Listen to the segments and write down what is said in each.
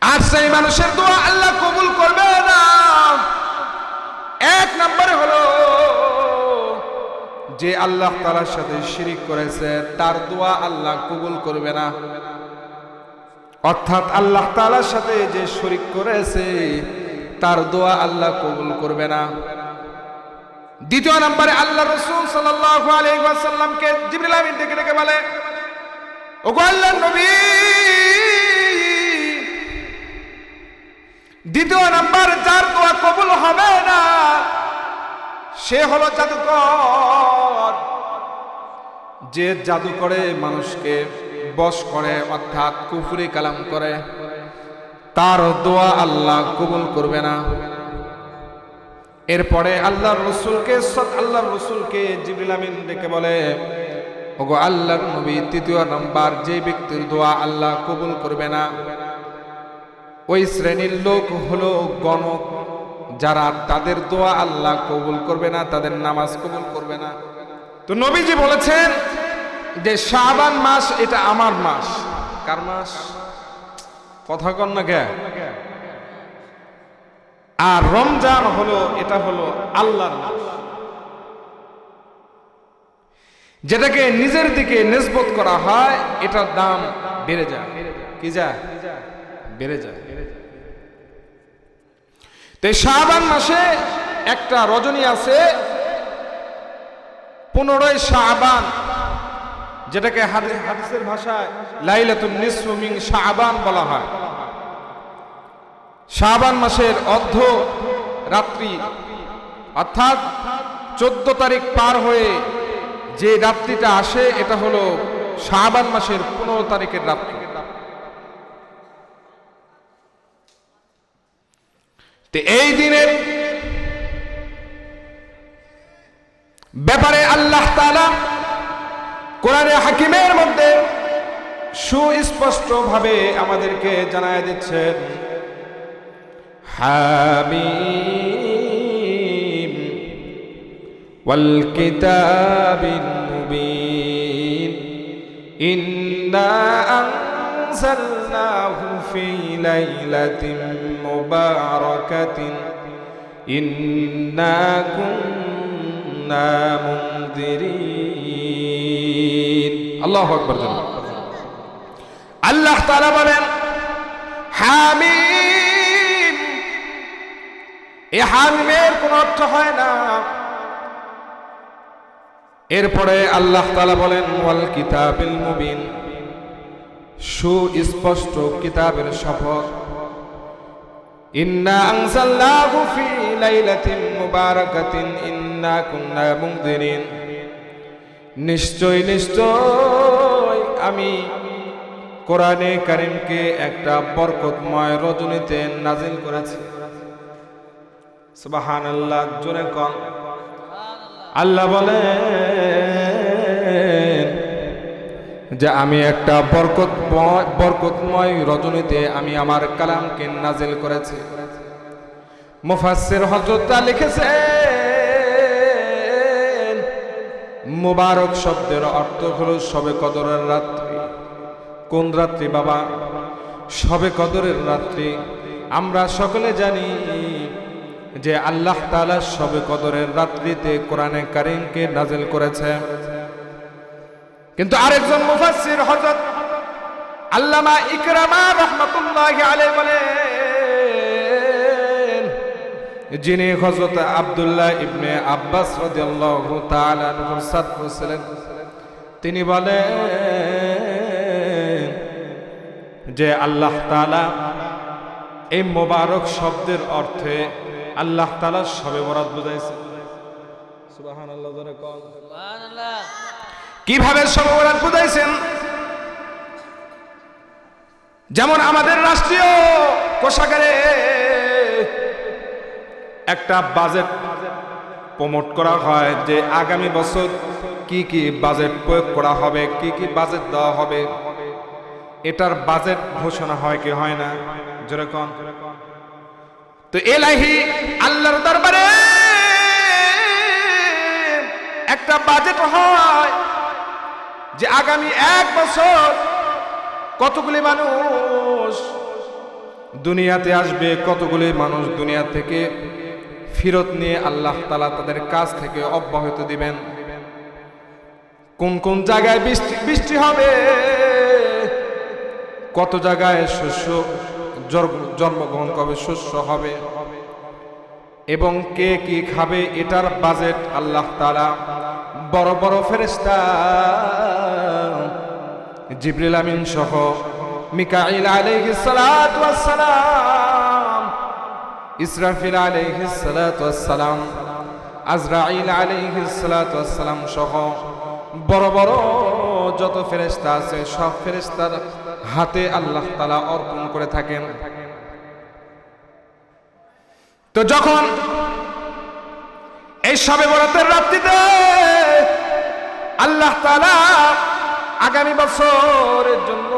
আর সেই মানুষের দোয়া আল্লাহ কবুল করবে না। এক নম্বরে হলো যে আল্লাহ তাআলার সাথে শিরিক করেছে, তার দোয়া আল্লাহ কবুল করবে না। অর্থাৎ আল্লাহ তাআলার সাথে যে শরীক করেছে তার দোয়া আল্লাহ কবুল করবে না। দ্বিতীয় নম্বরে আল্লাহ রাসূল সাল্লাল্লাহু আলাইহি ওয়াসাল্লামকে জিবরিল আমিন ডেকে ডেকে বলে, ওগো আল্লাহর নবী, দ্বিতীয় নাম্বার যার দোয়া কবুল হবে না সে হলো জাদুকর। যে জাদু করে মানুষকে বশ করে, অর্থাৎ কুফরি কালাম করে, তার দোয়া আল্লাহ কবুল করবে না। এরপরে আল্লাহর রাসূলকে জিবরিল আমিন ডেকে বলে, ওগো আল্লাহর নবী, তৃতীয় নাম্বার যে ব্যক্তির দোয়া আল্লাহ কবুল করবে না ওই শ্রেণীর লোক হলো গণক, যারা তাদের দোয়া আল্লাহ কবুল করবে না, তাদের নামাজ কবুল করবে না। তো নবীজি বলেছেন যে শাবান মাস এটা আমার মাস। কার মাস? কথা কন না কে? আর রমজান হলো এটা হলো আল্লাহর মাস, যেটাকে নিজের দিকে নিসবত করা হয় এটার দাম বেড়ে যায়। কি যায়? বেড়ে যায়। তো শাবান মাসে একটা রজনী আছে 15 শাবান, যেটাকে হাদিসের ভাষায় লাইলাতুন নিসফু মিন শাবান বলা হয়। শাবান মাসের অর্ধ রাত্রি, অর্থাৎ 14 তারিখ পার হয়ে যে রাত্রিটা আসে এটা হলো শাবান মাসের 15 তারিখের রাত্রি। তো এই দিনের ব্যাপারে আল্লাহ তাআলা কোরআনে হাকিমের মধ্যে সুস্পষ্ট ভাবে আমাদেরকে জানায় দিচ্ছেন, হামিম ওয়াল কিতাবিল মুবিন ইন্না আনজালনাহু ফি লাইলাতিন মুবারাকাতিন ইন্না কুন্না মুনদিরিন। আল্লাহু আকবার। আল্লাহ তাআলা বলেন হামিম। এই হামিমের কোন অর্থ হয় না। এরপরে আল্লাহ তাআলা বলেন ওয়াল কিতাবিল মুবিন, সুস্পষ্ট কিতাবের শপথ। ইন্না আনজালনাহু ফি লাইলাতিন মুবারাকাতিন ইন্না কুন্না মুনদিরিন, নিশ্চয় নিশ্চয় আমি কোরআনে কারীমকে একটা বরকতময় রজনীতে নাজিল করেছি। সুবহানাল্লাহ, জোরে কোন আল্লাহ বলেন যে আমি একটা বরকতময় রজনীতে আমি আমার কালামকে নাজিল করেছি। মুফাসসির হযরতরা লিখেছেন মুবারক শব্দের অর্থ হলো শবে কদরের রাত্রি। কোন রাত্রি বাবা? শবে কদরের রাত্রি। আমরা সকলে জানি যে আল্লাহ তাআলা শবে কদরের রাত্রিতে কোরআনে কারীমকে নাজিল করেছে। কিন্তু আরেকজন মুফাসসির হযরত আল্লামা ইকরামা রাহমাতুল্লাহি আলাইহি বলেন, যিনি হযরত আব্দুল্লাহ ইবনে আব্বাস রাদিয়াল্লাহু তাআলা আনহুর ছাত্র ছিলেন, তিনি বলেন যে আল্লাহ তাআলা এই মোবারক শব্দের অর্থে আল্লাহ তাআলা শবে বরাত বুঝাইছে। সুবহানাল্লাহ, জোরে কোন সুবহানাল্লাহ। কিভাবে শবে বরাত বুঝাইছেন? যেমন আমাদের রাষ্ট্রীয় কোষাগারে একটা বাজেট প্রমোট করা হয় যে আগামী বছর কি কি বাজেট প্রয়োগ করা হবে, কি কি বাজেট দেওয়া হবে, এটার বাজেট ঘোষণা হয় কি হয় না? যেরকম তো এলাহি আল্লাহর দরবারে একটা বাজেট হয় যে আগামী 1 বছর কতগুলি মানুষ দুনিয়াতে আসবে, কতগুলি মানুষ দুনিয়া থেকে ফিরত নিয়ে আল্লাহ তাআলা তাদের কাছ থেকে অব্যাহতি দিবেন। কোন কোন জায়গায় বৃষ্টি হবে, কত জায়গায় শস্য জন্মগ্রহণ করবে, শস্য হবে, এবং কে কি খাবে এটার বাজেট আল্লাহ তাআলা বড় বড় ফেরেশতা জিবরিল আমিন সহ মিকাইল আলাইহিস সালাতু ওয়াস সালাম, ইসরাফিল আলাইহিস সালাতু ওয়াস সালাম, আজরাইল আলাইহিস সালাতু ওয়াস সালাম সহ বড় বড় যত ফেরেশতা আছে সব ফেরেশতার হাতে আল্লাহ তাআলা অর্পণ করে থাকেন। তো যখন এই শবে বরাতের রাত্রিতে আল্লাহ তাআলা আগামী বছরের জন্য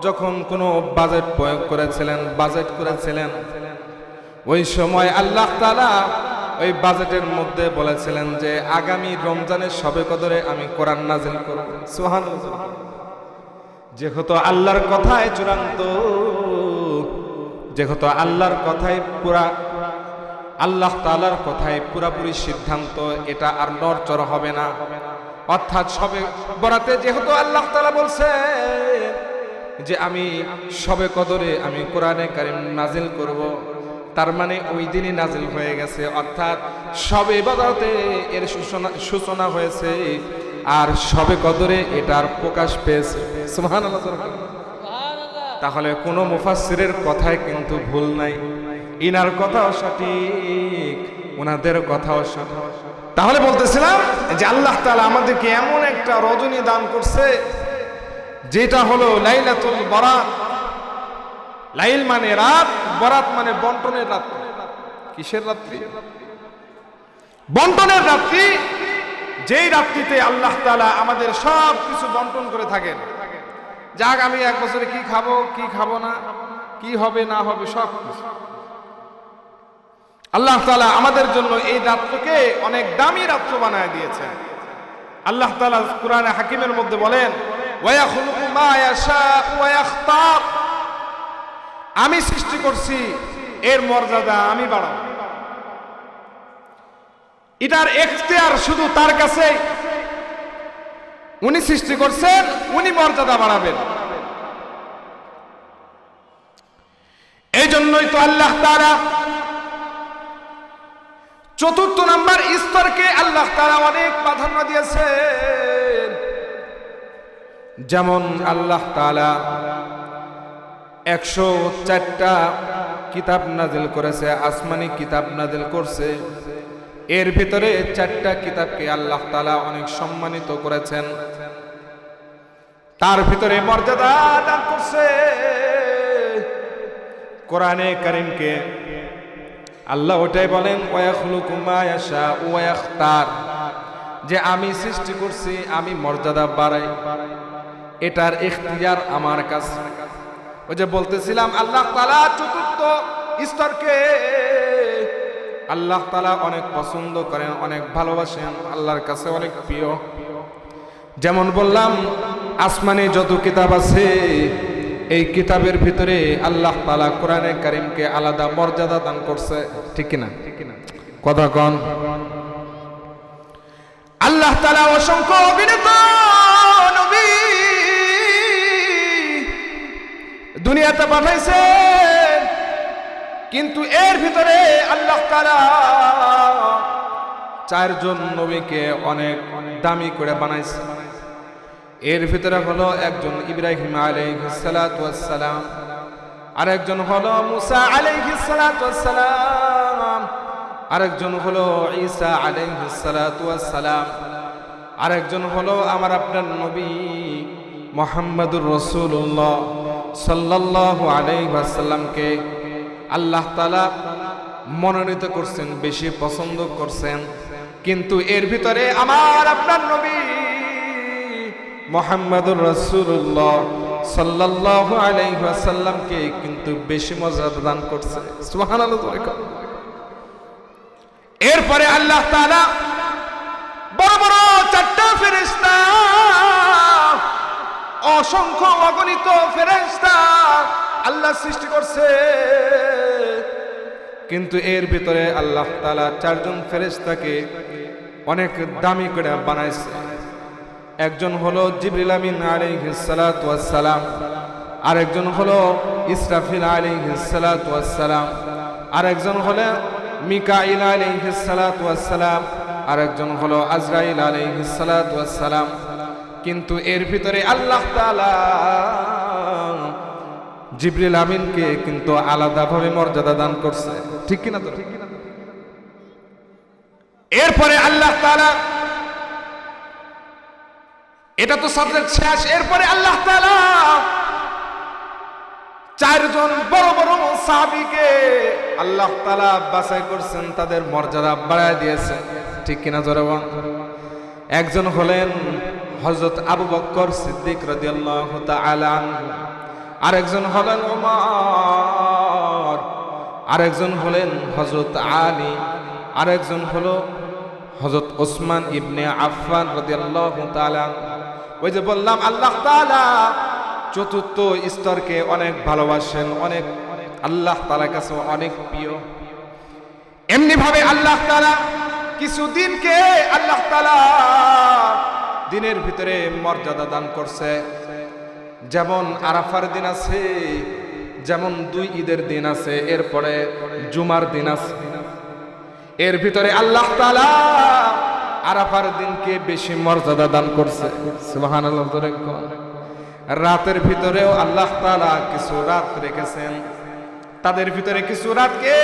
যখন কোনো বাজেট প্রয়োগ করেছিলেন, ওই সময় আল্লাহ তাআলা ওই বাজেটের মধ্যে বলেছিলেন যে আগামী রমজানের শবে কদরে আমি কোরআন নাজিল করব। সুবহানাল্লাহ। যেহেতু আল্লাহর কথাই চূড়ান্ত, যেহেতু আল্লাহর কথাই আল্লাহ তাআলার কথাই পুরাপুরি সিদ্ধান্ত, এটা আর নড়চড় হবে না। অর্থাৎ শবে বরাতে যেহেতু আল্লাহ তাআলা বলছে যে আমি শবে কদরে আমি কোরআনে কারীম নাজিল করব, তার মানে ওই দিনই নাজিল হয়ে গেছে। অর্থাৎ শবে বরাতে এর সূচনা হয়েছে, আর শবে কদরে এটার প্রকাশ পেয়েছে। সুবহানাল্লাহ। তাহলে কোনো মুফাসসিরের কথায় কিন্তু ভুল নাই, ইনার কথাও সঠিক, ওনাদের কথাও সঠিক। তাহলে বলতেছিলাম যে আল্লাহ তাআলা আমাদেরকে এমন একটা রজনী দান করছে যেটা হলো লাইলাতুল বরাত। লাইল মানে রাত, বরাত মানে বন্টনের রাত্রি। কিসের রাত্রি? বন্টনের রাত্রি। যেই রাত্রিতে আল্লাহ তাআলা আমাদের সব কিছু বন্টন করে থাকেন। যাক আমি এক বছরে কি খাবো কি খাবো না, কি হবে না হবে, সব কিছু আল্লাহ তাআলা আমাদের জন্য এই রাত্রকে অনেক দামি রাত্র বানায় দিয়েছেন। আল্লাহ তাআলা কুরআনে হাকিমের মধ্যে বলেন, ওয়া ইয়াখলুকু মা ইয়াশা ওয়া ইয়াখতার, আমি সৃষ্টি করছি, এর মর্যাদা আমি বাড়াবো। এটার এখতিয়ার শুধু তার কাছে, উনি সৃষ্টি করছেন, উনি মর্যাদা বাড়াবেন। এই জন্যই তো আল্লাহ তাআলা চতুর্থ নাম্বার স্তরকে আল্লাহ তাআলা অনেক প্রাধান্য দিয়েছেন। যেমন আল্লাহ তাআলা 104টা কিতাব নাজিল করেছে, আসমানি কিতাব নাজিল করছে। এর ভিতরে 4টা কিতাবকে আল্লাহ তাআলা অনেক সম্মানিত করেছেন, তার ভিতরে মর্যাদা দান করছে। কোরআনে কারীমকে আল্লাহ ওটাই বলেন, ওয়া ইয়াখলুকু মা ইয়াশা ওয়া ইয়াখতার, যে আমি সৃষ্টি করছি, আমি মর্যাদা বাড়াই, এটার ইখতিয়ার আমার কাছে। ওই যে বলতেছিলাম আল্লাহ তাআলা চতুর্থ স্তরকে আল্লাহ তাআলা অনেক পছন্দ করেন, অনেক ভালোবাসেন, আল্লাহর কাছে অনেক প্রিয়। যেমন বললাম আসমানে যত কিতাব আছে, এই কিতাবের ভিতরে আল্লাহ তাআলা কোরআনে কারীমকে আলাদা মর্যাদা দান করছে। ঠিক কিনা? কথা কন। আল্লাহ তাআলা অসংখ্য অগণিত নবী দুনিয়াতে পাঠাইছেন, কিন্তু এর ভিতরে আল্লাহ তাআলা 4 জন নবীকে অনেক দামি করে বানাইছে। এর ভিতরে হলো একজন ইব্রাহিম আলাইহিস সালাতু ওয়াস সালাম, আরেকজন হলো মুসা আলাইহিস সালাতু ওয়াস সালাম, আরেকজন হলো ঈসা আলাইহিস সালাতু ওয়াস সালাম, আরেকজন হলো আমার আপনার নবী মুহাম্মদুর রাসূলুল্লাহ সাল্লাল্লাহু আলাইহি ওয়াসাল্লামকে আল্লাহ তাআলা মনোনীত করছেন, বেশি পছন্দ করছেন। কিন্তু এর ভিতরে আমার আপনার নবী মুহাম্মদুর রাসূলুল্লাহ সাল্লাল্লাহু আলাইহি ওয়াসাল্লামকে কিন্তু বেশি মর্যাদা দান করছে। সুবহানাল্লাহ। এরপরে আল্লাহ তাআলা বড় বড় 4টা ফেরেশতা, অসংখ্য অগণিত ফেরেশতা আল্লাহ সৃষ্টি করছে, কিন্তু এর ভিতরে আল্লাহ তাআলা চারজন ফেরেশতাকে অনেক দামি করে বানাইছে। একজন হলো জিবরিল আমিন আলাইহিস সালাতু ওয়াস সালাম, আরেকজন হলো ইসরাফিল আলাইহিস সালাতু ওয়াস সালাম, আরেকজন হলো মিকাইল আলাইহিস সালাতু ওয়াস সালাম, আরেকজন হলো আজরাইল আলাইহিস সালাতু ওয়াস সালাম। কিন্তু এর ভিতরে আল্লাহ তাআলা জিবরিল আমিনকে কিন্তু আলাদাভাবে মর্যাদা দান করছে, ঠিক কিনা? তো এরপরে আল্লাহ তাআলা, এটা তো সাবজেক্ট শেষ, এরপরে আল্লাহ তাআলা চারজন বড় বড় সাহাবীকে আল্লাহ তাআলা বাছাই করছেন, তাদের মর্যাদা বাড়ায় দিয়েছে, ঠিক কিনা জোরে বল। একজন হলেন হযরত আবু বকর সিদ্দিক রাদিয়াল্লাহু তাআলা আনহু, আরেকজন হলেন ওমর, আরেকজন হলেন হযরত আলী, আরেকজন হলো হযরত ওসমান ইবনে আফফান রাদিয়াল্লাহু তাআলা। ওই যে বললাম আল্লাহ তাআলা চতুর্থ স্তরকে অনেক ভালোবাসেন, অনেক আল্লাহ তাআলার কাছে অনেক প্রিয়। এমনি ভাবে আল্লাহ তাআলা কিছু দিনকে আল্লাহ তাআলা দিনের ভিতরে মর্যাদা দান করছে। যেমন আরাফার দিন আছে, যেমন 2 ঈদের দিন আছে, এরপরে জুমার দিন আছে। এর ভিতরে আল্লাহ তাআলা আরাফার দিনকে বেশি মর্যাদা দান করছে, সুবহানাল্লাহ। রাতের ভিতরেও আল্লাহ তাআলা কিছু রাত রেখেছেন, তাদের ভিতরে কিছু রাতকে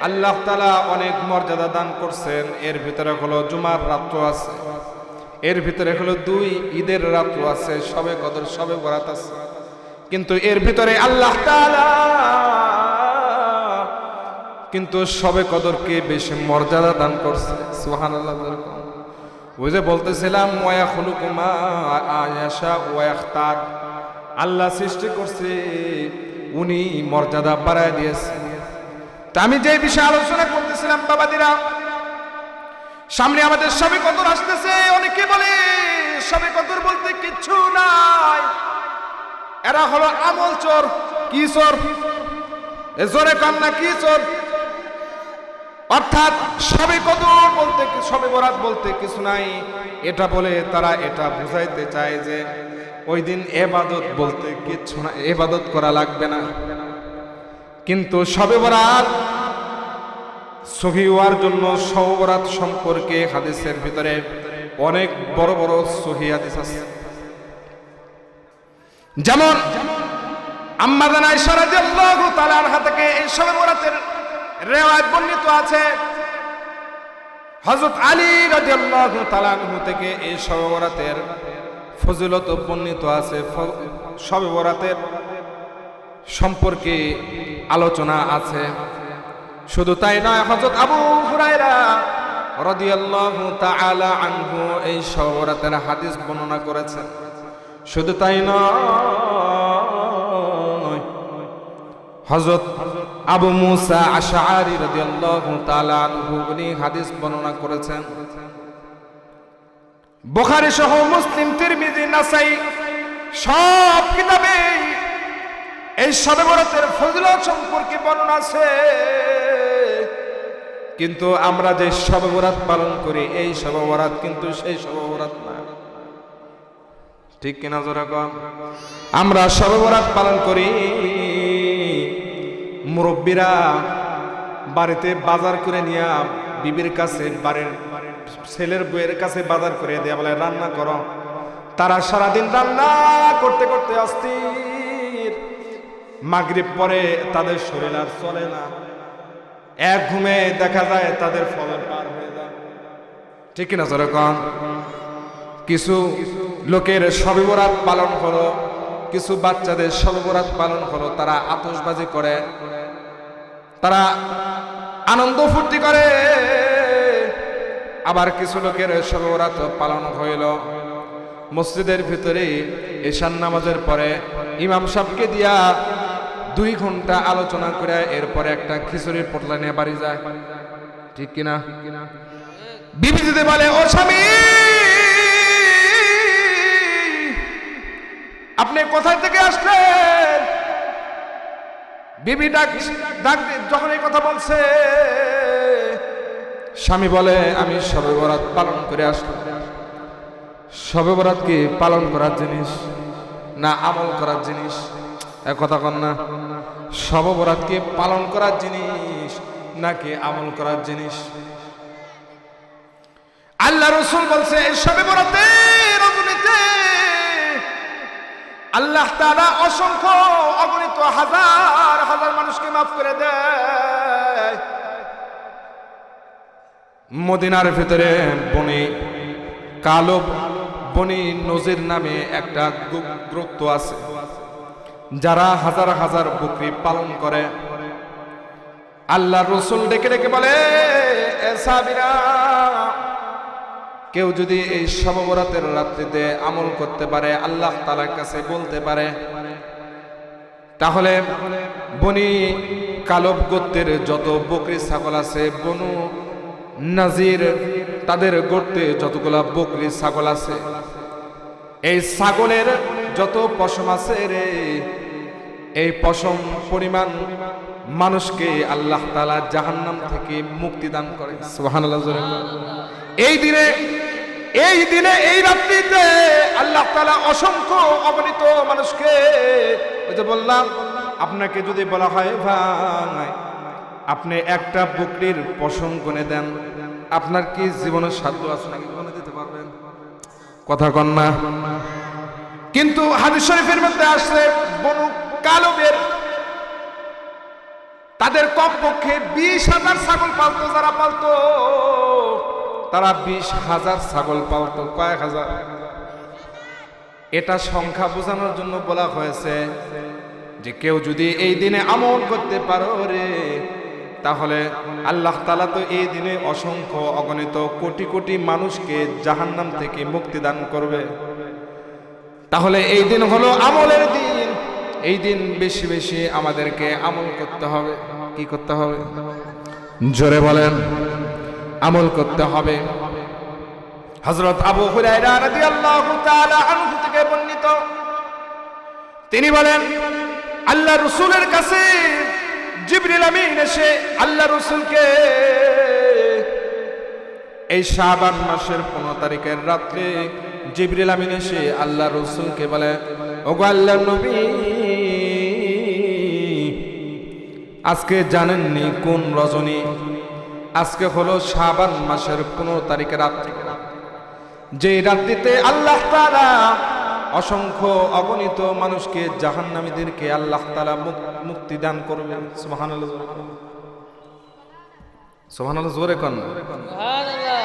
আল্লাহ তাআলা অনেক মর্যাদা দান করছেন। এর ভিতরে হলো জুমার রাতও আছে, এর ভিতরে হলো 2 ঈদের রাতও আছে, শবে কদর, শবে বরাত আছে। কিন্তু এর ভিতরে আল্লাহ তাআলা কিন্তু শবে কদরকে বেশি মর্যাদা দান করছে, সুবহানাল্লাহ। ওই যে বলতেছিলাম ওয়া খুলুকু মা আয়াশা ওয়া ইখতার, আল্লাহ সৃষ্টি করছে, উনি মর্যাদা বাড়ায় দিয়েছেন। তা আমি যে বিষয়ে আলোচনা করতেছিলাম বাবাদিরা, সামনে আমাদের শবে কদর আসতেছে। অনেকে বলে শবে কদর বলতে কিচ্ছু নাই, এরা হলো আমল চোর। কি চোর? এ জোরে কান্না, কি চোর? অর্থাৎ শবে কদর বলতে, শবে বরাত বলতে কিছু নাই, এটা বলে তারা এটা বুঝাইতে চায় যে ওই দিন ইবাদত বলতে কিছু না, ইবাদত করা লাগবে না। কিন্তু শবে বরাত সহি হওয়ার জন্য শবে বরাত সম্পর্কে হাদিসের ভিতরে অনেক বড় বড় সহি হাদিস আছে। যেমন আম্মা জানা আয়েশা রাদিয়াল্লাহু তাআলা আনহা থেকে এই শবে বরাতের রিওয়ায়াত বর্ণিত আছে। হযরত আলী রাদিয়াল্লাহু তাআলা আনহু থেকে এই শবে বরাতের ফজিলত বর্ণিত আছে, শবে বরাতের সম্পর্কে আলোচনা আছে। শুধু তাই নয়, হযরত আবু হুরায়রা রাদিয়াল্লাহু তাআলা আনহু এই শবে বরাতের হাদিস বর্ণনা করেছেন। শুধু তাই নয়, হযরত আবু মুসা আশআরী রাদিয়াল্লাহু তাআলা আনহু উনি হাদিস বর্ণনা করেছেন। বুখারী সহ মুসলিম, তিরমিজি, নাসাই সব কিতাবে এই শবে বরাতের ফজিলত সম্পর্কে বর্ণনা আছে। কিন্তু আমরা যে শবে বরাত পালন করি, এই শবে বরাত কিন্তু সেই শবে বরাত না, ঠিক কিনা জোরে কন? আমরা শবে বরাত পালন করি, মুরব্বীরা বাড়িতে বাজার করে নিয়ে বিবির কাছে, বাড়ির ছেলের বউয়ের কাছে বাজার করে দেয়া, বলে রান্না করো। তারা সারাদিন রান্না করতে করতে অস্থির, মাগরিব পরে তাদের শরীর আর চলে না, এক ঘুমে দেখা যায় তাদের ফজর পার হয়ে যায়, ঠিক কিনা জোরে কন? কিছু লোকের শবে বরাত পালন হলো, কিছু বাচ্চাদের শবে বরাত পালন হলো, তারা আতশবাজি করে, তারা আনন্দ ফুর্তি করে। আবার কিছু লোকের শবে বরাত পালন হইল মসজিদের ভিতরে এশার নামাজের পরে ইমাম সাহেবকে দিয়া 2 ঘন্টা আলোচনা করে এরপরে একটা খিচুড়ির পোটলা নিয়ে বাড়ি যায়, ঠিক কিনা? বিবি যদি বলে, ও স্বামী আপনি কোথায় থেকে আসলেন? বিবি ডাক যখন এই কথা বলছে, স্বামী বলে আমি শবে বরাত পালন করে আসলাম। শবে বরাত কি পালন করার জিনিস না আমল করার জিনিস? এক কথা কন না। শবে বরাত কি পালন করার জিনিস নাকি আমল করার জিনিস? আল্লাহ রাসূল বলছে এই শবে বরাতের রজনীতে আল্লাহ তাআলা অসংখ্য অগণিত হাজার হাজার মানুষকে মাফ করে দেয়। মদিনার ভিতরে বনি কালো বনি নজির নামে একটা গোত্র আছে, যারা হাজার হাজার বকরি পালন করে। আল্লাহ রাসূল ডেকে ডেকে বলে, এ সাহাবীরা, কেউ যদি এই শবে বরাতের রাত্রিতে আমল করতে পারে, আল্লাহ তাআলার কাছে বলতে পারে, তাহলে বনি কালব গোত্রের যত বকরি ছাগল আছে, বনু নাজির তাদের গোত্রে যতগুলা বকরি ছাগল আছে, এই ছাগলের যত পশম আছে রে, এই পশম পরিমাণ মানুষকে আল্লাহ তাআলা জাহান্নাম থেকে মুক্তি দান করে। সুবহানাল্লাহ। এই দিনে এই রাত্রিতে আল্লাহ তাআলা অসংখ্য অগণিত মানুষকে, ওই যে বললাম, আপনাকে যদি বলা হয় ভাই আপনি একটা বকরির পশম গুনে দেন, আপনার কি জীবনের সাধ্য আছে নাকি গুনে দিতে পারবেন? কথা কন না। কিন্তু হাদিস শরীফের মধ্যে আসছে বনু কালবের তাদের কমপক্ষে 20,000 ছাগল পালতো। যারা পালতো তারা 20,000 ছাগল পালতো। কয়েক হাজার? এটা সংখ্যা বোঝানোর জন্য বলা হয়েছে যে কেউ যদি এই দিনে আমল করতে পারো রে, তাহলে আল্লাহ তাআলা তো এই দিনে অসংখ্য অগণিত কোটি কোটি মানুষকে জাহান্নাম থেকে মুক্তি দান করবে। তাহলে এই দিন হলো আমলের দিন। এই দিন বেশি বেশি আমাদেরকে আমল করতে হবে। কি করতে হবে? জোরে বলেন। আমল করতে হবে। হযরত আবু হুরায়রা রাদিয়াল্লাহু তাআলা আনহু থেকে বর্ণিত, তিনি বলেন আল্লাহ রাসূলের কাছে জিবরিল আমিন এসে আল্লাহ রাসূলকে এই শাবান মাসের 15 তারিখের রাত্রে জিবরিল আমিন এসে আল্লাহ রাসূলকে বলে, ওগো আল্লাহর নবী, আজকে জানেননি কোন রজনী? আজকে হলো শাবান মাসের 15 তারিখের রাত্রি, যে রাত্রিতে আল্লাহ তাআলা অসংখ্য অগণিত মানুষকে, জাহান্নামীদেরকে আল্লাহ তাআলা মুক্তি দান করবেন। সুবহানাল্লাহ। সুবহানাল্লাহ জোরে কোন সুবহানাল্লাহ।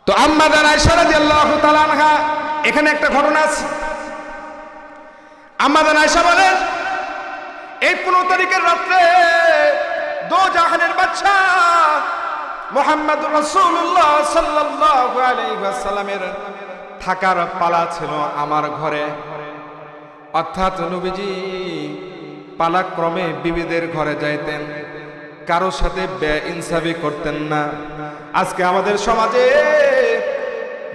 তো আম্মা জান আয়েশা রাদিয়াল্লাহু তাআলা আনহা, এখানে একটা ঘটনা আছে। আম্মা জান আয়েশা বলেন, এই 15 তারিখের রাত্রে দো জাহানের বাদশা মুহাম্মদুর রাসূলুল্লাহ সাল্লাল্লাহু আলাইহি ওয়াসাল্লামের থাকার পালা ছিল আমার ঘরে। অর্থাৎ নবীজি পালাক্রমে বিবিদের ঘরে যাইতেন, কারোর সাথে বেইনসাফি করতেন না। আজকে আমাদের সমাজে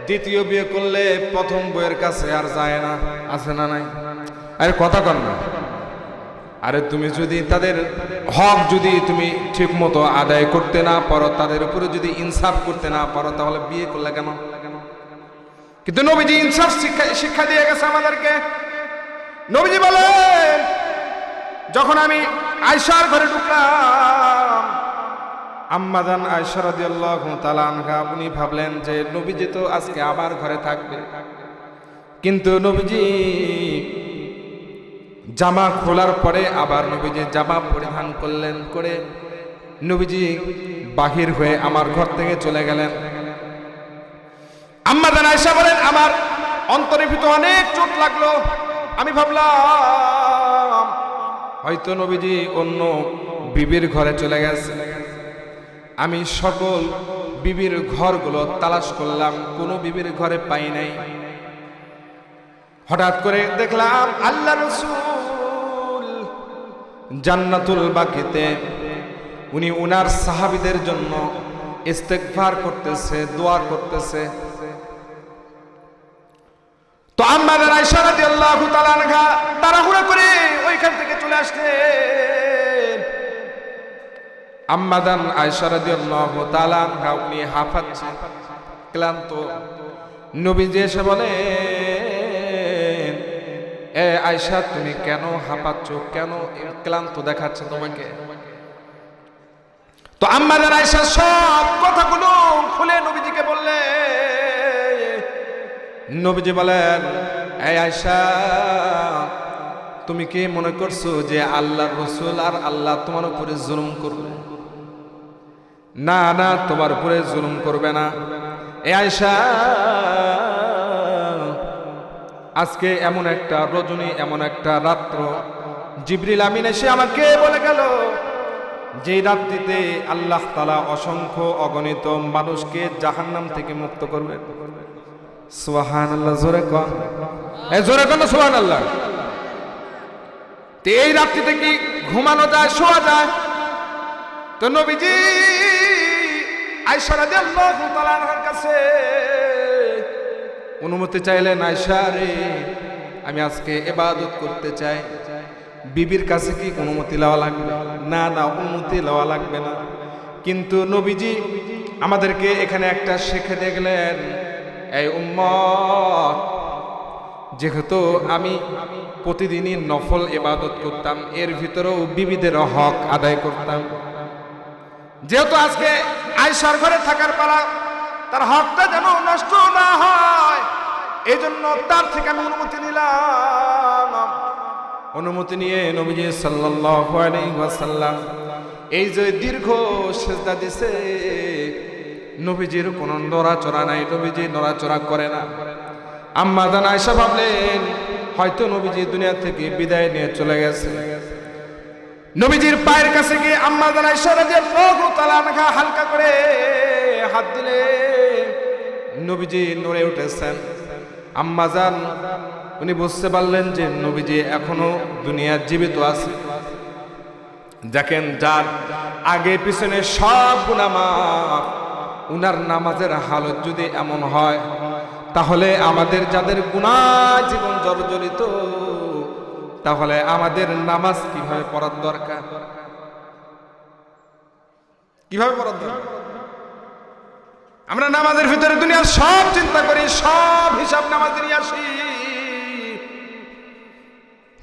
দ্বিতীয় বিয়ে করলে প্রথম বউয়ের কাছে আর যায় না, আছে না নাই? আরে কথা কর না। আরে তুমি যদি তাদের হক যদি তুমি ঠিক মতো আদায় করতে না পারো, তাদের উপরে যদি ইনসাফ করতে না পারো, তাহলে বিয়ে করলে কেন? কিন্তু নবীজি ইনসাফ শিক্ষা দিয়ে গেছে আমাদেরকে। নবীজি বলেন, যখন আমি আয়েশার ঘরে ঢুকলাম, আম্মা জান আয়েশা রাদিয়াল্লাহু তাআলা আনহা উনি ভাবলেন যে নবীজি তো আজকে আবার ঘরে থাকবে। কিন্তু নবীজি জামা খোলার পরে আবার নবীজি জামা পরিধান করলেন, করে নবীজি বাহির হয়ে আমার ঘর থেকে চলে গেলেন। আম্মা জান আয়েশা বলেন, আমার অন্তরের ভিতর অনেক চোট লাগলো। আমি ভাবলাম হয়তো নবীজি অন্য বিবির ঘরে চলে গেছে। আমি সকল বিবির ঘরগুলো তালাশ করলাম, কোনো বিবির ঘরে পাই নাই। হঠাৎ করে দেখলাম আল্লাহ রাসূল জান্নাতুল বাকিতে উনি উনার সাহাবীদের জন্য ইস্তেগফার করতেছে, দোয়া করতেছে। তো আম্মা জান আয়েশা রাদিয়াল্লাহু তাআলা আনহা তাড়াহুড়া করে এখান থেকে চলে আসলেন। আম্মা জান আয়েশা রাদিয়াল্লাহু তাআলা আনহা উনি হাঁপাচ্ছেন, ক্লান্ত। নবীজি এসে বলেন, এ আয়েশা তুমি কেন হাঁপাচ্ছ, কেন ক্লান্ত দেখাচ্ছে তোমাকে? তো আম্মা জান আয়েশা সব কথাগুলো খুলে নবীজিকে বললেন। নবীজি বলেন, এই আয়েশা তুমি কি মনে করছো যে আল্লাহর রাসূল আর আল্লাহ তোমার উপরে জুলুম করবে? না না, তোমার উপরে জুলুম করবে না। এই আয়েশা আজকে এমন একটা রজনী, এমন একটা রাত্র জিবরিল আমিন এসে আমাকে বলে গেল যে রাত্রিতে আল্লাহ তাআলা অসংখ্য অগণিত মানুষকে জাহান্নাম থেকে মুক্ত করবে। সুবহানাল্লাহ, জোরে কোন, জোরে কোন সুবহানাল্লাহ। তো এই রাত্রিতে কি ঘুমানো যায়, শোয়া যায়? তো নবীজি আয়েশা রাদিয়াল্লাহু তাআলা আনহার কাছে অনুমতি চাইলেন, আয়েশা রে আমি আজকে ইবাদত করতে চাই, বিবির কাছে কি অনুমতি লওয়া লাগবে? না না, অনুমতি লওয়া লাগবে না। কিন্তু নবীজি আমাদেরকে এখানে একটা শিক্ষা দিয়ে গেলেন, এই উম্মত, যেহেতু আমি প্রতিদিনই নফল ইবাদত করতাম, এর ভিতরেও বিবিদের হক আদায় করতাম। যেহেতু আজকে আয়েশার ঘরে থাকার পালা, তার হকটা যেন নষ্ট না হয়, এই জন্য তার থেকে আমি অনুমতি নিলাম। অনুমতি নিয়ে নবীজি সাল্লাল্লাহু আলাইহি ওয়াসাল্লাম এই যে দীর্ঘ সিজদা দিছে, নবীজির কোনো নড়াচড়া নাই, নবীজি নড়াচড়া করে না। আম্মা জান আয়েশা ভাবলেন হয়তো নবীজি দুনিয়া থেকে বিদায় নিয়ে চলে গেছে। নবীজির পায়ের কাছে গিয়ে আম্মা জান আয়েশা রাদিয়াল্লাহু তাআলা আনহা হালকা করে হাত দিলে নবীজি নড়ে উঠেছেন। আম্মা জান উনি বুঝতে পারলেন যে নবীজি এখনো দুনিয়া জীবিত আছে। দেখেন, যার আগে পিছনে সব গুনাহ মাফ, উনার নামাজের হালত যদি এমন হয়, তাহলে আমাদের যাদের গুনাহ জীবন জর্জরিত, তাহলে আমাদের নামাজ কিভাবে পড়ার দরকার, কিভাবে পড়ার দরকার? আমরা নামাজের ভিতরে দুনিয়ার সব চিন্তা করি, সব হিসাব নামাজে নিয়ে আসি,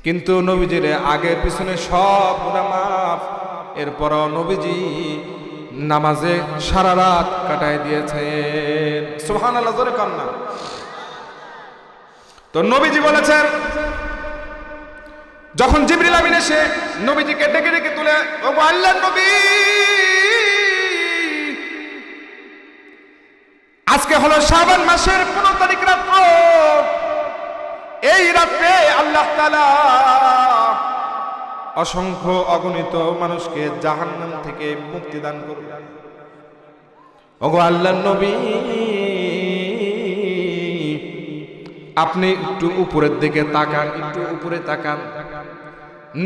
কিন্তু নবীজির আগে পিছনে সব গুনাহ মাফ। এরপরও নবীজি নামাজে সারা রাত কাটায় দিয়েছেন। সুবহানাল্লাহ, জোরে কান না। তো নবীজি বলেছেন, যখন জিবরিল আমিন এসে নবীজিকে ডেকে ডেকে তুলে, ওগো আল্লাহর নবী, আজকে হলো শাবান মাসের 15 তারিখ রাত্র। এই রাত্রে আল্লাহ তাআলা অসংখ্য অগণিত মানুষকে জাহান্নাম থেকে মুক্তি দান করবেন। ওগো আল্লাহর নবী, আপনি একটু উপরের দিকে তাকান, একটু উপরে তাকান।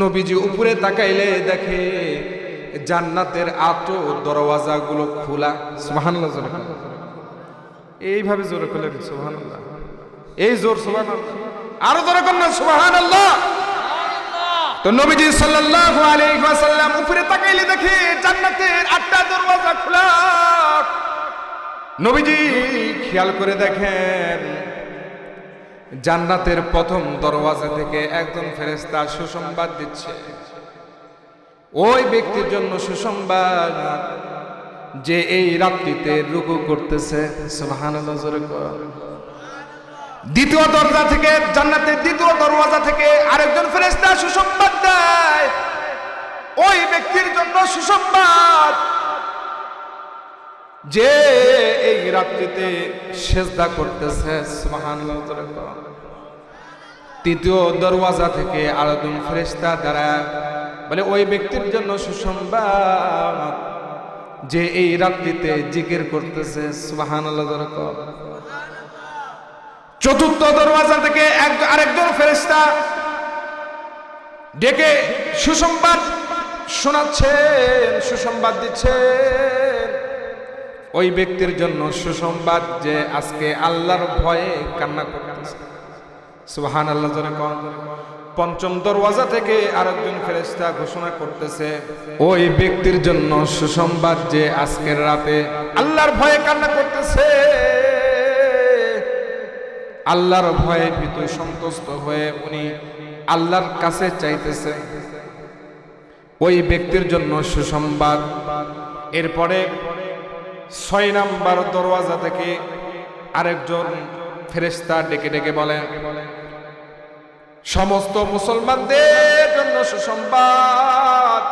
নবীজি উপরে তাকাইলে দেখে জান্নাতের আটো দরওয়াজাগুলো খোলা। সুবহানাল্লাহ, এইভাবে জোরে খুলেন সুবহানাল্লাহ, এই জোর সুবহানাল্লাহ, আরো জোরে করেন সুবহানাল্লাহ। তো নবীজি সাল্লাল্লাহু আলাইহি ওয়াসাল্লাম উপরে তাকাইলে দেখে জান্নাতের 8টা দরওয়াজা খোলা। নবীজি খেয়াল করে দেখেন, জান্নাতের প্রথম দরওয়াজা থেকে একজন ফেরেশতা সুসংবাদ দিচ্ছে। ওই ব্যক্তির জন্য সুসংবাদ যে এই রাত্রিতে রুকু করতেছে। সুবহানাল্লাহ, জোরে কর। দ্বিতীয় দরজা থেকে, জান্নাতের দ্বিতীয় দরওয়াজা থেকে আরেকজন ফেরেশতা সুসংবাদ দেয়, ওই ব্যক্তির জন্য সুসংবাদ যে এই রাত্রিতে সিজদা করতেছে। সুবহানাল্লাহ, জোরে কর। তৃতীয় দরওয়াজা থেকে আরেকজন ফেরেশতা দাঁড়ায় বলে, ওই ব্যক্তির জন্য সুসংবাদ যে এই রাত্রিতে জিকির করতেছে। সুবহানাল্লাহ, জোরে কর। চতুর্থ দরওয়াজা থেকে আরেকজন ফেরেশতা ডেকে সুসংবাদ শোনাচ্ছেন, সুসংবাদ দিচ্ছেন। ওই ব্যক্তির জন্য সুসংবাদ যে আজকে আল্লাহর ভয়ে কান্না করতেছে। সুবহানাল্লাহ, জোরে কর। পঞ্চম দরওয়াজা থেকে আরেকজন ফেরেশতা ঘোষণা করতেছে, ওই ব্যক্তির জন্য সুসংবাদ যে আজকের রাতে আল্লাহর ভয়ে কান্না করতেছে, আল্লাহর ভয়ে ভীত সন্তুষ্ট হয়ে উনি আল্লাহর কাছে চাইতেছে, ওই ব্যক্তির জন্য সুসংবাদ। এরপরে 6 নম্বর দরওয়াজা থেকে আরেকজন ফেরেশতা ডেকে ডেকে বলে, সমস্ত মুসলমানদের জন্য সুসংবাদ।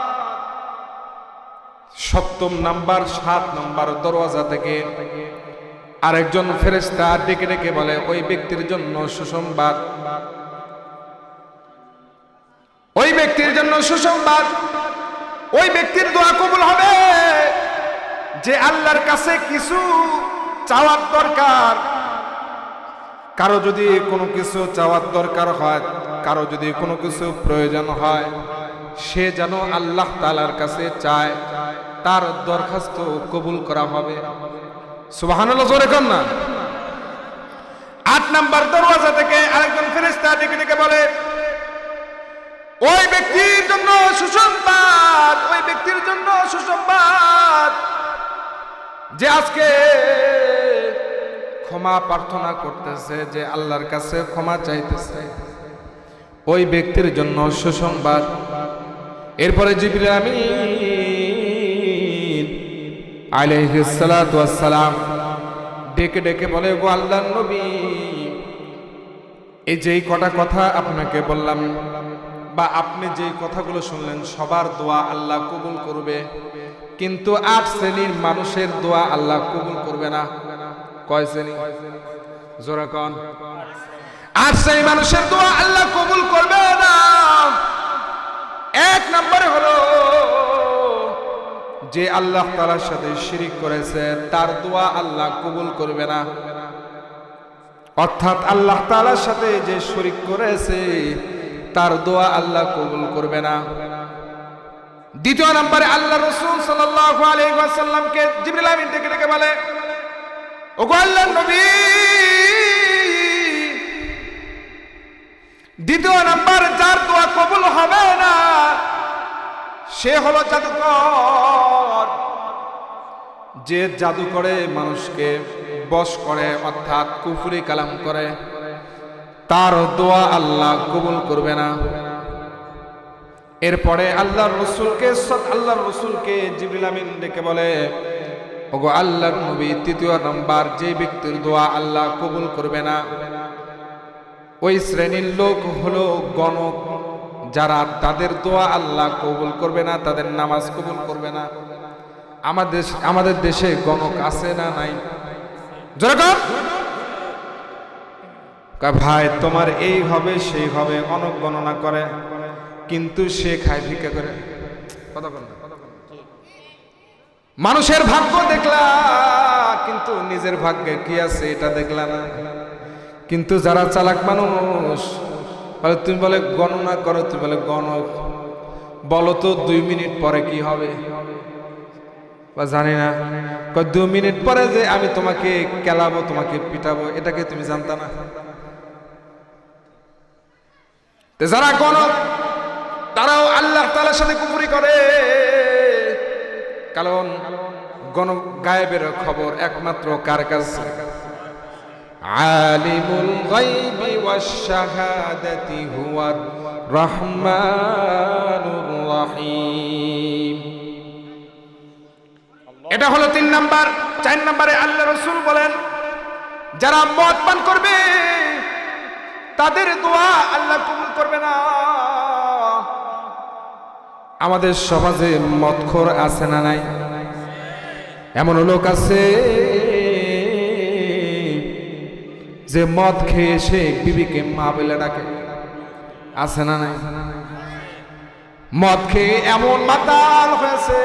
7 নম্বর 7 নম্বর দরওয়াজা থেকে আরেকজন ফেরেশতা ডেকে ডেকে বলে, ওই ব্যক্তির জন্য সুসংবাদ, ওই ব্যক্তির জন্য সুসংবাদ, ওই ব্যক্তির দোয়া কবুল হবে যে আল্লাহর কাছে কিছু চাওয়ার দরকার। কারো যদি কোনো কিছু চাওয়ার দরকার হয়, কারো যদি কোনো কিছু প্রয়োজন হয়, সে যেন আল্লাহ তাআলার কাছে চায়, তার দরখাস্ত কবুল করা হবে। সুবহানাল্লাহ, জোরে কর না। 8 নম্বর দরওয়াজা থেকে আরেকজন ফেরেশতা ডেকে ডেকে বলে, ওই ব্যক্তির জন্য সুসংবাদ, ওই ব্যক্তির জন্য সুসংবাদ যে আজকে ক্ষমা প্রার্থনা করতেছে, যে আল্লাহর কাছে ক্ষমা চাইতেছে, ওই ব্যক্তির জন্য সুসংবাদ। এরপরে জিবরিল আমিন আলাইহিস সালাতু ওয়াস সালাম ডেকে ডেকে বলে, গো আল্লাহর নবী, এই যেই কটা কথা আপনাকে বললাম বা আপনি যেই কথাগুলো শুনলেন, সবার দোয়া আল্লাহ কবুল করবে, কিন্তু 8 শ্রেণীর মানুষের দোয়া আল্লাহ কবুল করবে না। কয় শ্রেণী? জোরে কোন? 8 শ্রেণীর মানুষের দোয়া আল্লাহ কবুল করবে না। 1 নম্বরে হলো যে আল্লাহ তাআলার সাথে শিরিক করেছে, তার দোয়া আল্লাহ কবুল করবে না। অর্থাৎ আল্লাহ তাআলার সাথে যে শিরিক করেছে, তার দোয়া আল্লাহ কবুল করবে না। 2 নম্বরে আল্লাহ রাসূল সাল্লাল্লাহু আলাইহি ওয়াসাল্লামকে জিবরিল আমিন ডেকে ডেকে বলে, ওগো আল্লাহর নবী, 2 নম্বর যার দোয়া কবুল হবে না, সে হলো জাদুকর। যে জাদু করে মানুষকে বশ করে, অর্থাৎ কুফরি কালাম করে, তার দোয়া আল্লাহ কবুল করবে না। এরপরে আল্লাহর রাসূলকে জিবরিল আমিন ডেকে বলে, ওগো আল্লাহর নবী, 3 নম্বর যে ব্যক্তির দোয়া আল্লাহ কবুল করবে না, ওই শ্রেণীর লোক হলো গণক, যারা তাদের দোয়া আল্লাহ কবুল করবে না, তাদের নামাজ কবুল করবে না। আমাদের দেশে গণক আছে না নাই? জোরে ভাই, তোমার এই হবে সেই হবে অনেক গণনা করে, কিন্তু সে খায় ভিক্ষা করে। কথা বল না। মানুষের ভাগ্য দেখলা, কিন্তু নিজের ভাগ্যে কি আছে এটা দেখলা না। কিন্তু যারা চালাক মানুষ, বলে তুমি বলে গণনা করো, তুমি বলে গণক, বলো তো 2 মিনিট পরে কি হবে? বা জানি না, 2 মিনিট পরে যে আমি তোমাকে কেলাবো, তোমাকে পিটাবো, এটাকে তুমি জানতা না? যারা গণক, তারাও আল্লাহ তাআলার সাথে কুফরি করে, কারণ গণক গায়েবের খবর একমাত্র কার কাছে? আলিমুল গায়বি ওয়াশ শাহাদাতি হুয়ার রহমানুর রহিম। এটা হলো 3 নাম্বার। 4 নম্বরে আল্লাহ রাসূল বলেন, যারা মদ পান করবে, তাদের দোয়া আল্লাহ কবুল করবে না। আমাদের সমাজে মদখোর আছে না নাই? এমন লোক আছে যে মদ খেয়ে সে বিবিকে মা বলে ডাকে, আছে না নাই? মদ খেয়ে এমন মাতাল হয়েছে,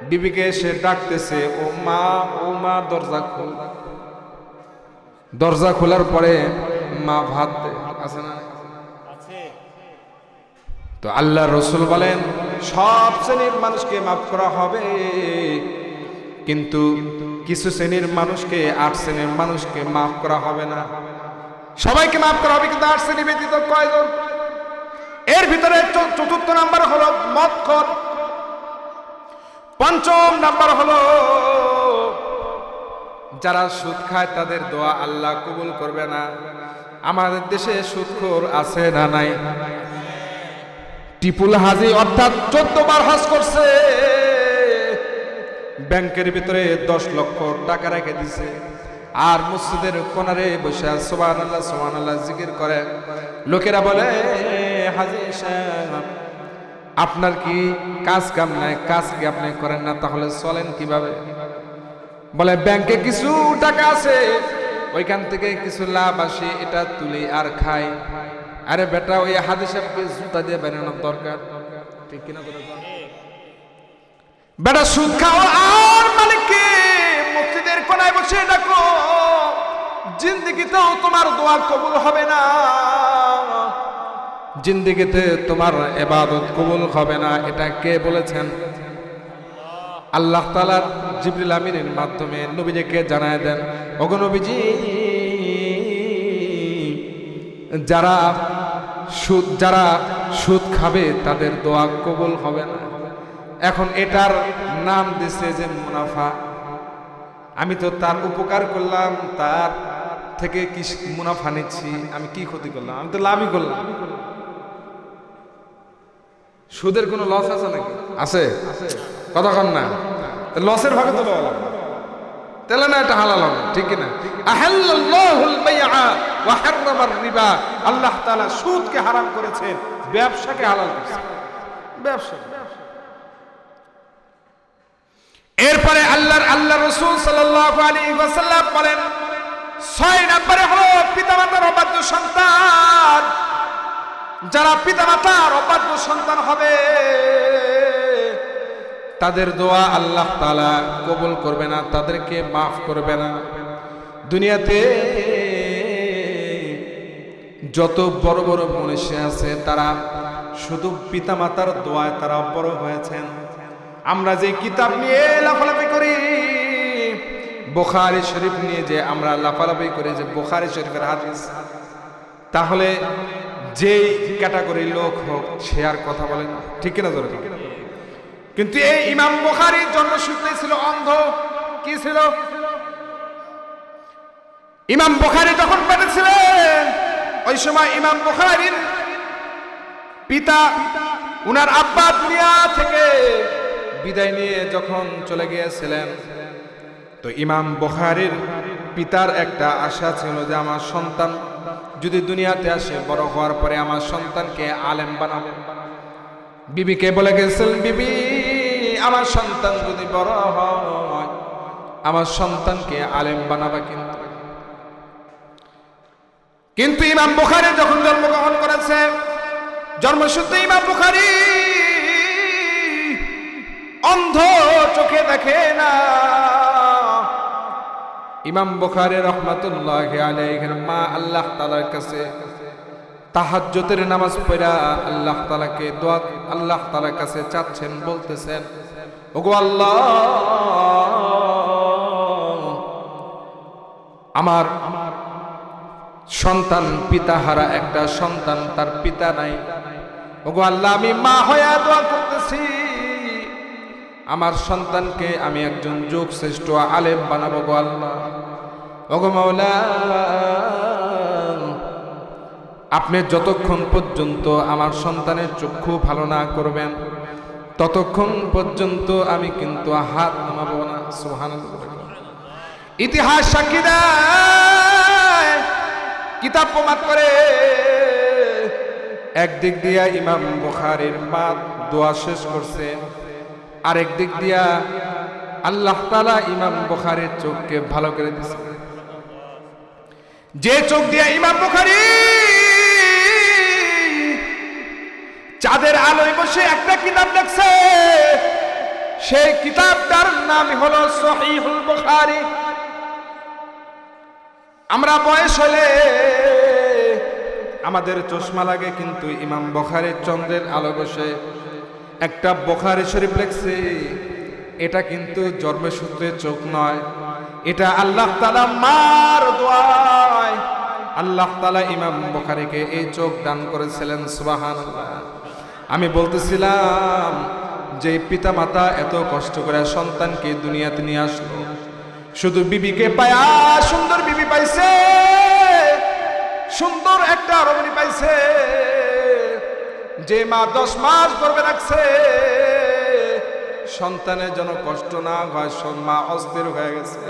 বিবিকে সে ডাকতেছে, ও মা, ও মা, দরজা খোল। দরজা খোলার পরে মা ভাত দেয়, আছে না? তো আল্লাহ রাসূল বলেন, সব শ্রেণীর মানুষকে মাফ করা হবে, কিন্তু কিছু শ্রেণীর মানুষকে, 8 শ্রেণীর মানুষকে মাফ করা হবে না। সবাইকে মাফ করা হবে, কিন্তু আর শ্রেণী ব্যতীত কয়জন? এর ভিতরে চতুর্থ নাম্বার হলো মদখোর, পঞ্চম নাম্বার হলো যারা সুদ খায় তাদের দোয়া আল্লাহ কবুল করবে না। আমাদের দেশে সুদখোর আছে না নাই? টিপুল হাজি অর্থাৎ 14 বার হজ করছে, ব্যাংকের ভিতরে 10 লক্ষ টাকা রেখে দিছে, আর মসজিদের কোনারে বসে সুবহানাল্লাহ সুবহানাল্লাহ জিকির করে। লোকেরা বলে, হাজি সাহেব আপনার কি কাজ কাম নাই? কাজ কি আপনি করেন না? তাহলে চলেন কিভাবে? বলে ব্যাংকে কিছু টাকা আছে, ওইখান থেকে কিছু লাভ আসে, এটা তুলি আর খাই। আরে বেটা, ওই হাজি সাহেবকে জুতা দিয়ে বেরানোর দরকার, ঠিক কিনা? বেটা সুদ খাও আর মালিককে মসজিদের কোনায় বসে ডাকো, জিন্দেগিতেও তোমার দোয়া কবুল হবে না, জিন্দেগিতে তোমার ইবাদত কবুল হবে না। এটা কে বলেছেন? আল্লাহ তাআলা জিবরিল আমিনের মাধ্যমে নবীজিকে জানায় দেন, ওগো নবীজি, যারা সুদ খাবে তাদের দোয়া কবুল হবে না। এখন এটার নাম দিছে যে মুনাফা। আমি তো তার উপকার করলাম, তার থেকে কি মুনাফা নিচ্ছি? আমি কি ক্ষতি করলাম? আমি তো লাভই করলাম। সুদের কোনো লস আছে নাকি? আছে? কতক্ষণ না লসের ভাগে তো লওয়া লাগবে, তাহলে না এটা হালাল হবে, ঠিক কিনা? আহাল্লাল্লাহুল বাইআ ওয়া হাররামার রিবা। আল্লাহ তাআলা সুদকে হারাম করেছেন, ব্যবসাকে হালাল করেছেন। ব্যবসা। এরপরে আল্লাহ রাসূল সাল্লাল্লাহু আলাইহি ওয়াসাল্লাম বলেন, 6 নম্বরে হলো পিতামাতার অবাধ্য সন্তান। যারা পিতামাতার অবাধ্য সন্তান হবে তাদের দোয়া আল্লাহ তাআলা কবুল করবে না, তাদেরকে মাফ করবে না। দুনিয়াতে যত বড় বড় মনীষী আছে তারা শুধু পিতামাতার দোয়ায় তারা বড় হয়েছেন। আমরা যে কিতাব নিয়ে লাফালাফি করি, বুখারী শরীফ নিয়ে যে আমরা লাফালাফি করি যে বুখারী শরীফের হাদিস, তাহলে যেই ক্যাটাগরির লোক হোক সে আর কথা বলে না, ঠিক কিনা? জোরে। কিন্তু এই ইমাম বুখারীর জন্মসূত্রে ছিল অন্ধ। কি ছিল? ইমাম বুখারী যখন পেটে ছিলেন ওই সময় ইমাম বুখারীর পিতা, উনার আব্বা দুনিয়া থেকে বিদায় নিয়ে যখন চলে গিয়েছিলেন, তো ইমাম বুখারীর পিতার একটা আশা ছিল যে আমার সন্তান যদি দুনিয়াতে আসে, বড় হওয়ার পরে আমার সন্তানকে আলেম বানাবো। বিবিকে বলে গেছিলেন, বিবি আমার সন্তান যদি বড় হয় আমার সন্তানকে আলেম বানাবা। কিন্তু ইমাম বুখারী যখন জন্মগ্রহণ করেছে, জন্মসূত্রে ইমাম বুখারী অন্ধ, চোখে দেখে না। ইমাম বুখারী রাহমাতুল্লাহি আলাইহির মা আল্লাহ তাআলার কাছে তাহাজ্জুদের নামাজ পড়া আল্লাহ তাআলাকে দোয়া, আল্লাহ তাআলার কাছে চাচ্ছেন, বলতেছেন, ওগো আল্লাহ, আমার সন্তান পিতাহারা একটা সন্তান, তার পিতা নাই। ওগো আল্লাহ, আমি মা হয়ে দোয়া করতেছি, আমার সন্তানকে আমি একজন যোগ শ্রেষ্ঠ আলেম বানাবো গো আল্লাহ। ওগো মাওলা, আপনি যতক্ষণ পর্যন্ত আমার সন্তানের চক্ষু ভালো না করবেন ততক্ষণ পর্যন্ত আমি কিন্তু হাত নামাবো না। সুবহানাল্লাহ। ইতিহাস সাক্ষী দেয়, কিতাব প্রমাণ করে, একদিক দিয়া ইমাম বুখারীর মা দোয়া শেষ করছে, আরেক দিক দিয়া আল্লাহ তাআলা ইমাম বুখারীর চোখকে ভালো করে দিয়েছে। যে চোখ দিয়া ইমাম বুখারী চাঁদের আলোয় বসে একটা কিতাব লিখছে, সেই কিতাবটার নাম হলো সহিহুল বুখারী। আমরা বয়স হলে আমাদের চশমা লাগে, কিন্তু ইমাম বুখারীর চন্দ্রের আলো বসে একটা বুখারী শরীফ লিখছে, এটা কিন্তু জন্মসূত্রে চোখ নয়, এটা আল্লাহ তাআলা মার দোয়ায় আল্লাহ তাআলা ইমাম বুখারীকে এই চোখ দান করেছিলেন। সুবহানাল্লাহ। আমি বলতেছিলাম যে পিতা মাতা এত কষ্ট করে সন্তানকে দুনিয়াতে নিয়ে আসলো, শুধু বিবিকে পায়া, সুন্দর বিবি পাইছে, সুন্দর একটা রমণী পাইছে, যে মা 10 মাস গর্ভে রাখছে, সন্তানের জন্য কষ্ট না হয়, মা অস্থির হয়ে গেছে।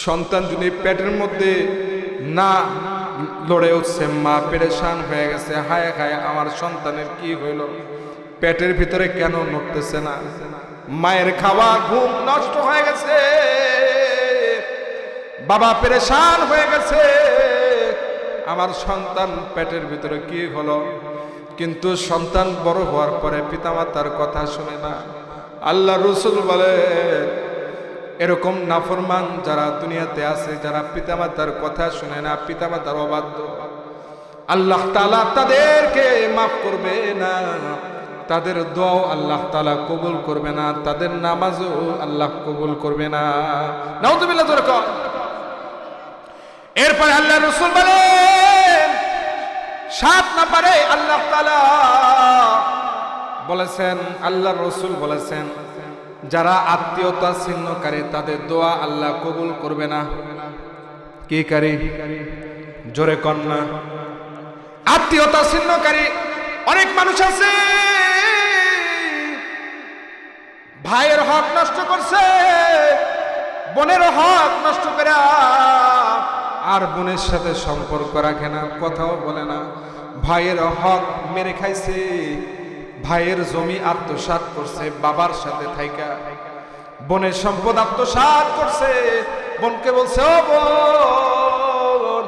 সন্তান যদি পেটের মধ্যে না লড়ে উঠছে, মা পেরেশান হয়ে গেছে, হায় হায় আমার সন্তানের কি হইল, পেটের ভিতরে কেন নড়তেছে না, মায়ের খাওয়া ঘুম নষ্ট হয়ে গেছে, বাবা পেরেশান হয়ে গেছে, আমার সন্তান পেটের ভিতরে কি হলো। কিন্তু সন্তান বড় হওয়ার পরে পিতামাতার কথা শুনে না। আল্লাহ রাসূল বলে এরকম নাফরমান যারা দুনিয়াতে আছে, যারা পিতামাতার কথা শুনে না, পিতামাতার অবাধ্য, আল্লাহ তাআলা তাদেরকে মাফ করবে না, তাদের দোয়াও আল্লাহ তাআলা কবুল করবে না, তাদের নামাজও আল্লাহ কবুল করবে না। নাউযুবিল্লাহ। এরপরে আল্লাহ রাসূল বলেন 7 নম্বরে আল্লাহ তাআলা বলেছেন, আল্লাহ রাসূল বলেছেন যারা আত্মীয়তা ছিন্নকারী তাদের দোয়া আল্লাহ কবুল করবে না। কি কারি? জোরে কন্যা। আত্মীয়তা ছিন্নকারী অনেক মানুষ আছে, ভাইয়ের হক নষ্ট করছে, বোনের হক নষ্ট করে, আর বোনের সাথে সম্পর্ক রাখে না, কথাও বলে না, ভাইয়ের হক মেরে খাইছে, ভাইয়ের জমি আত্মসাৎ করছে বাবার সাথে থাইকা, বোনের সম্পদ আত্মসাৎ করছে, বোনকে বলছে ও বোন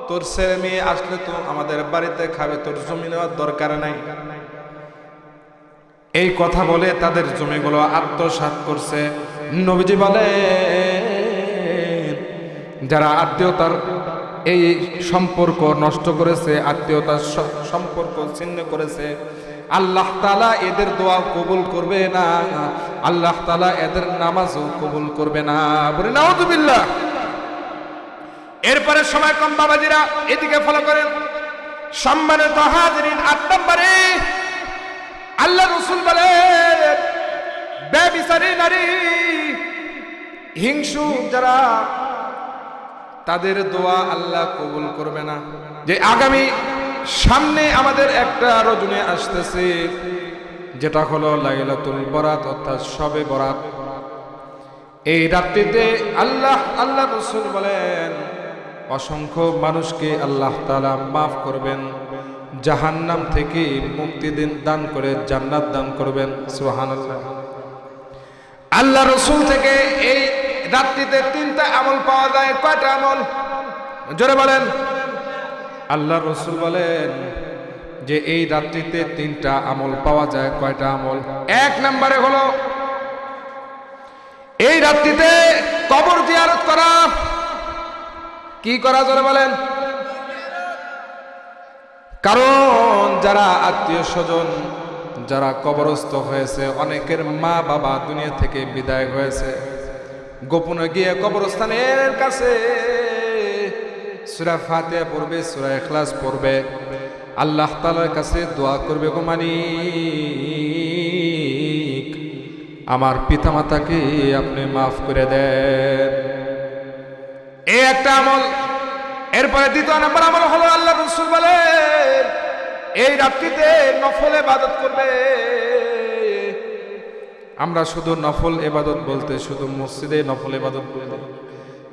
তোর ছেলে মেয়ে আসলে তো আমাদের বাড়িতে খাবে, তোর জমি নেওয়ার দরকার নাই, এই কথা বলে তাদের জমিগুলো আত্মসাৎ করছে। নবীজি বলে যারা আত্মীয়তার এই সম্পর্ক নষ্ট করেছে, আত্মীয়তার সম্পর্ক ছিন্ন করেছে, আল্লাহ তাআলা এদের দোয়া কবুল করবে না, আল্লাহ তাআলা এদের নামাজও কবুল করবে না। বলে নাউযুবিল্লাহ। এরপরে সময় কম বাবাজিরা, এদিকে ফলো করেন। সম্মানিত হাজিরিন, 8 নম্বরে আল্লাহ রাসূল বলেন বেবিচারী নারী, হিংসু যারা, তাদের দোয়া আল্লাহ কবুল করবে না। যে আগামী সামনে আমাদের একটা রজনী আসতেছে, যেটা হলো লাইলাতুল বরাত অর্থাৎ শবে বরাত। এই রাত্রিতে আল্লাহ রাসূল বলেন অসংখ্য মানুষকে আল্লাহ তাআলা মাফ করবেন, জাহান্নাম থেকে মুক্তি দান করে জান্নাত দান করবেন। সুবহানাল্লাহ। আল্লাহ রাসূল থেকে এই রাত্রিতে 3টা আমল পাওয়া যায়। কয়টা আমল? জোরে বলেন। আল্লাহ রাসূল বলেন যে এই রাত্রিতে 3টা আমল পাওয়া যায়। কয়টা আমল? 1 নম্বরে হলো এই রাত্রিতে কবর জিয়ারত করা। কি করা? জোরে বলেন। কারণ যারা আত্মীয় স্বজন যারা কবরস্থ হয়েছে, অনেকের মা বাবা দুনিয়া থেকে বিদায় হয়েছে, গোপনে গিয়ে কবরস্থানের কাছে সূরা ফাতিহা পড়বে, সূরা ইখলাস পড়বে, আল্লাহ তাআলার কাছে দোয়া করবে, গো মালিক আমার পিতামাতাকে আপনি মাফ করে দেন। এই একটা আমল। এরপরে 2 নম্বর আমল হলো আল্লাহ রাসূল বলেন এই রাত্রিতে নফল ইবাদত করবে। আমরা শুধু নফল ইবাদত বলতে শুধু মসজিদে নফল ইবাদত বলতে,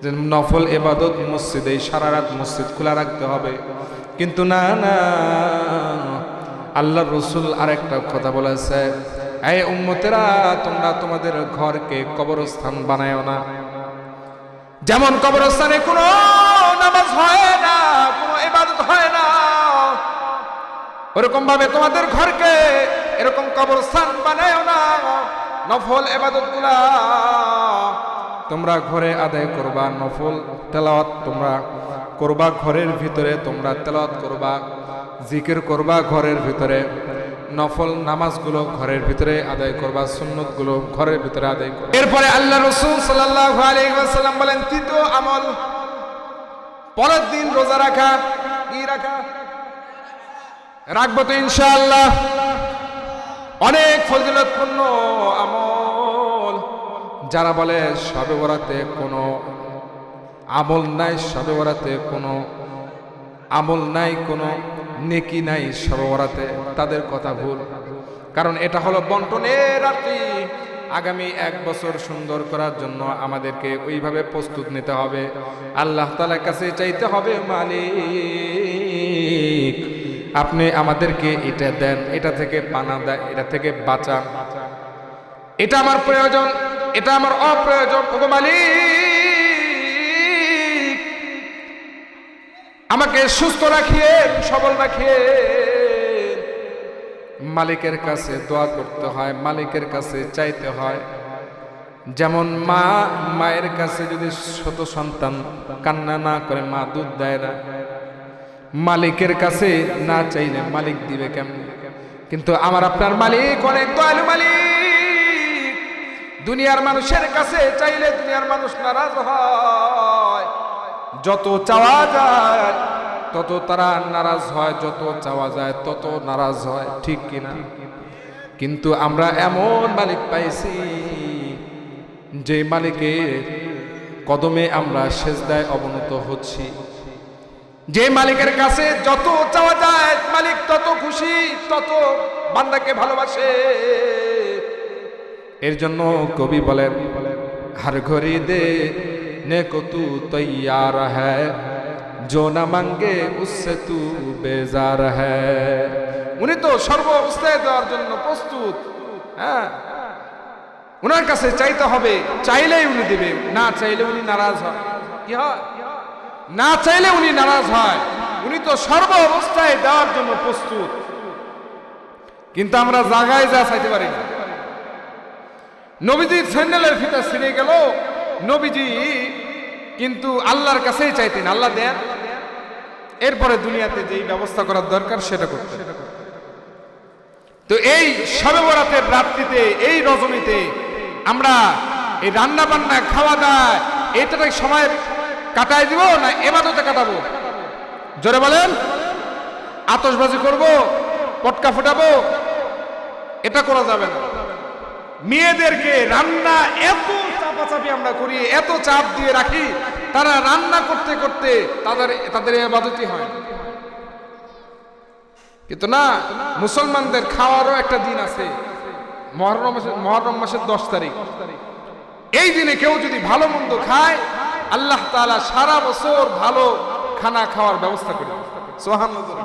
যে নফল ইবাদত মসজিদে সারা রাত মসজিদ খোলা রাখতে হবে, কিন্তু না না, আল্লাহ রাসূল আরেকটা কথা বলেছে, এই উম্মতেরা তোমরা তোমাদের ঘরকে কবরস্থান বানায়ও না। যেমন কবরস্থানে কোনো নামাজ হয় না, কোনো ইবাদত হয় না, ওরকম ভাবে তোমাদের ঘরকে এরকম কবরস্থান বানায়ও না। নফল ইবাদতগুলা তোমরা ঘরে আদায় করবা, নফল তেলাওয়াত তোমরা করবা ঘরের ভিতরে, তোমরা তেলাওয়াত করবা, জিকির করবা ঘরের ভিতরে, নফল নামাজগুলো ঘরের ভিতরে আদায় করবা, সুন্নতগুলো ঘরের ভিতরে আদায় করবা। এরপরে আল্লাহ রাসূল সাল্লাল্লাহু আলাইহি ওয়াসাল্লাম বলেন তৃতীয় আমল, পরের দিন রোজা রাখা, কি রাখা? রাখবো তো ইনশাআল্লাহ। অনেক ফজিলতপূর্ণ আমল। যারা বলে শবে বরাতে কোনো আমল নাই, শবে বরাতে কোনো আমল নাই, কোনো নেকি নাই শবে বরাতে, তাদের কথা ভুল। কারণ এটা হলো বন্টনের রাত্রি। আগামী 1 বছর সুন্দর করার জন্য আমাদেরকে ওইভাবে প্রস্তুত নিতে হবে। আল্লাহ তাআলার কাছে চাইতে হবে, মালিক আপনি আমাদেরকে এটা দেন, এটা থেকে পানা দেন, এটা থেকে বাঁচান, এটা আমার প্রয়োজন, এটা আমার অপ্রয়োজন। ওগো মালিক আমাকে সুস্থ রাখিয়ে, সবল রাখিয়ে। মালিকের কাছে দোয়া করতে হয়, মালিকের কাছে চাইতে হয়। যেমন মায়ের কাছে যদি ছোট সন্তান কান্না না করে, মা দুধ দেয় না, মালিকের কাছে না চাইলে মালিক দিবে কেমন? কিন্তু আমার আপনার মালিক অনেক দয়ালু মালিক। দুনিয়ার মানুষের কাছে চাইলে দুনিয়ার মানুষ নারাজ হয়। যত চাওয়া যায় তত তারা নারাজ হয়, যত চাওয়া যায় তত নারাজ হয়, ঠিক কিনা? কিন্তু আমরা এমন মালিক পাইছি যে মালিকের কদমে আমরা সেজদায় অবনত হচ্ছি, যে মালিকের কাছে যত চাওয়া যায় মালিক তত খুশি, তত বান্দাকে ভালোবাসে। এর জন্য কবি বলেন, হর ঘড়ি দে নে কো তু তৈয়ার হ্যায়, जो न मांगे उससे तू बेजार है। উনি তো সর্ব অবস্থায় দেওয়ার জন্য প্রস্তুত। হ্যাঁ, উনার কাছে চাইতে হবে, চাইলেই উনি দিবে, না চাইলে উনি নারাজ হয়। কি হয়? না চাইলে উনি নারাজ হয়। উনি তো সর্ব অবস্থায় দেওয়ার জন্য প্রস্তুত। কিন্তু আমরা জায়গায় যা চাইতে পারি না। নবীজির স্যান্ডেলের ফিতা ছিঁড়ে গেল, নবীজি কিন্তু আল্লাহর কাছেই চাইতেন, আল্লাহ দেন। এরপরে দুনিয়াতে যেই ব্যবস্থা করার দরকার সেটা করতেন। তো এই শবে বরাতের রাত্রিতে, এই রজনীতে আমরা এই রান্না বান্না, খাওয়া দাওয়া, এইটাই সময় কাটাই দিব না ইবাদতে কাটাবো? জোরে বলেন। আতশবাজি করব, পটকা ফুটাবো, এটা করা যাবে না। মেয়েদেরকে রান্না এত চাপাচাপি আমরা করি, এত চাপ দিয়ে রাখি, তারা রান্না করতে করতে তাদের ইবাদতই হয়। কিন্তু না, মুসলমানদের খাওয়ারও একটা দিন আছে, মুহররম মাসের 10 তারিখ। এই দিনে কেউ যদি ভালো মন্দ খায়, আল্লাহ তাআলা সারা বছর ভালো খানা খাওয়ার ব্যবস্থা করে। সুবহানাল্লাহ।